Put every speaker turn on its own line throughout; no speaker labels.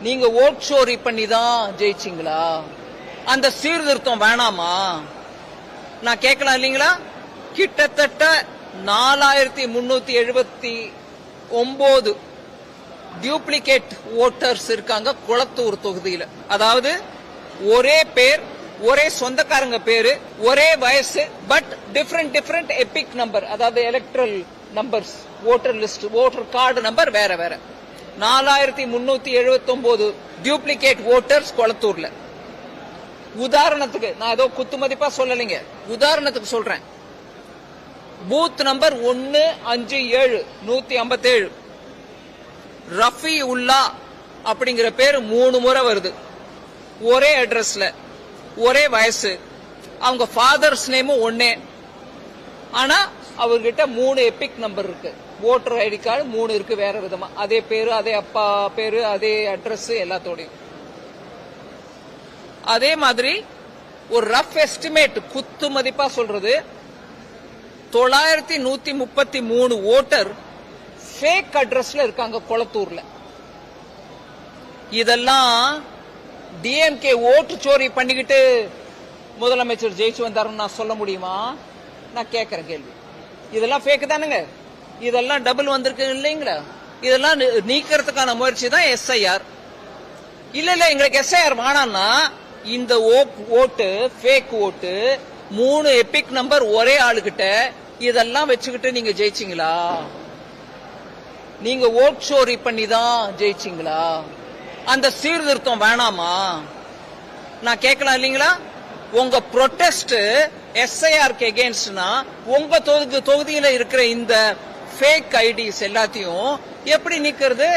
நீங்க ஓட் சோரி பண்ணி தான் ஜெயிச்சிங்களா? அந்த சீர்திருத்தம் வேணாமா? நான் கேட்கலாம் இல்லீங்களா? கிட்டத்தட்ட 4379 டியூப்ளிகேட் ஓட்டர்ஸ் இருக்காங்க குளத்தூர் தொகுதியில். அதாவது ஒரே பேர், ஒரே சொந்தக்காரங்க பேரு, ஒரே வயசு, பட் டிஃபரெண்ட் எபிக் நம்பர், அதாவது electoral numbers, voter list, voter card number வேற வேற. 4379 டியூப்ளிகேட் ஓட்டர்ஸ் குளத்தூர்ல. உதாரணத்துக்கு நான் ஏதோ குத்து மதிப்பா சொல்லலைங்க, உதாரணத்துக்கு சொல்றேன். பூத் நம்பர் 157 157 ரஃபி உல்லா அப்படிங்கிற பேர் 3 முறை வருது. ஒரே அட்ரஸ்ல, ஒரே வயசு, அவங்க ஃபாதர்ஸ் நேமும் ஒன்னே. ஆனா அவர்கிட்ட 3 எபிக் நம்பர் இருக்கு. ஓட்டர் ஐடி கார்டு 3 இருக்கு வேற விதமா. அதே பேரு, அதே அப்பா பேரு, அதே அட்ரஸ் எல்லாத்தோடையும். அதே மாதிரி ஒரு ரஃப் எஸ்டிமேட் குத்து மதிப்பா சொல்றது 9133 ஓட்டர் ஃபேக் அட்ரஸ்ல இருக்காங்க குளத்தூர்ல. இதெல்லாம் டிஎம்கே ஓட்டு சோரி பண்ணிக்கிட்டு முதலமைச்சர் ஜெயிச்சு வந்தாருன்னு நான் சொல்ல முடியுமா? நான் கேட்கிறேன் கேள்வி. இதெல்லாம் ஃபேக் தானுங்க. இதெல்லாம் டபுள் வந்திருக்கு இல்லைங்களா? இதெல்லாம் நீக்கிறதுக்கான முயற்சி தான் எஸ்ஐஆர். இல்ல எங்களுக்கு எஸ்ஐஆர் வேணாம்னா இந்த ஓட்டு ஃபேக் ஓட்டு 3 எபிக் நம்பர் ஒரே ஆளுகிட்ட இதெல்லாம் வச்சுக்கிட்டு நீங்க ஜெயிச்சிங்களா? நீங்க ஓட் சோரி பண்ணி தான் ஜெயிச்சிங்களா? அந்த சீர்திருத்தம் வேணாமா? நான் கேட்கலாம் இல்லீங்களா? உங்க ப்ரொடெஸ்ட் எஸ்ஐஆருக்கு எகெயின்ஸ்ட்னா உங்க தொகுதியில இருக்கிற இந்த ஃபேக் ஐடிஸ் எல்லாத்தையும் எப்படி நீக்கிறது?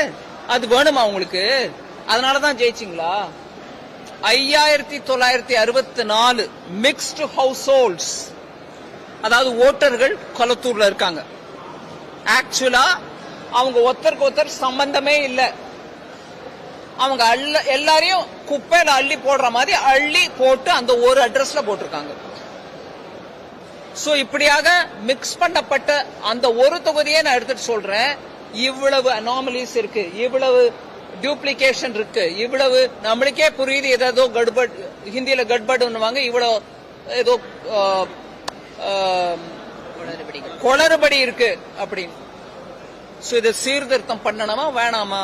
அது வேணுமா உங்களுக்கு? அதனாலதான் ஜெயிச்சிங்களா? 5964 மிக்ஸ்டு ஹவுஸ் ஹோல்ட்ஸ், அதாவது ஓட்டர்கள் கொளத்தூர்ல இருக்காங்க. ஆக்சுவலா அவங்க ஒருத்தருக்கு ஒருத்தர் சம்பந்தமே இல்ல. அவங்க எல்லாரையும் குப்பையில அள்ளி போடுற மாதிரி அள்ளி போட்டு அந்த ஒரு அட்ரஸ்ல போட்டிருக்காங்க. சோ இப்படியாக மிக்ஸ் பண்ணப்பட்ட அந்த ஒரு தொகுதியை நான் எடுத்துட்டு சொல்றேன். இவ்வளவு அனாமலிஸ் இருக்கு, இவ்வளவு டியூப்ளிகேஷன் இருக்கு, இவ்வளவு நம்மளுக்கே புரியுது ஏதோ கட்பட், ஹிந்தியில கட்பட்னுவாங்க, இவ்வளவு ஏதோ குளறுபடி இருக்கு அப்படின்னு. சோ இதை சீர்திருத்தம் பண்ணணுமா வேணாமா?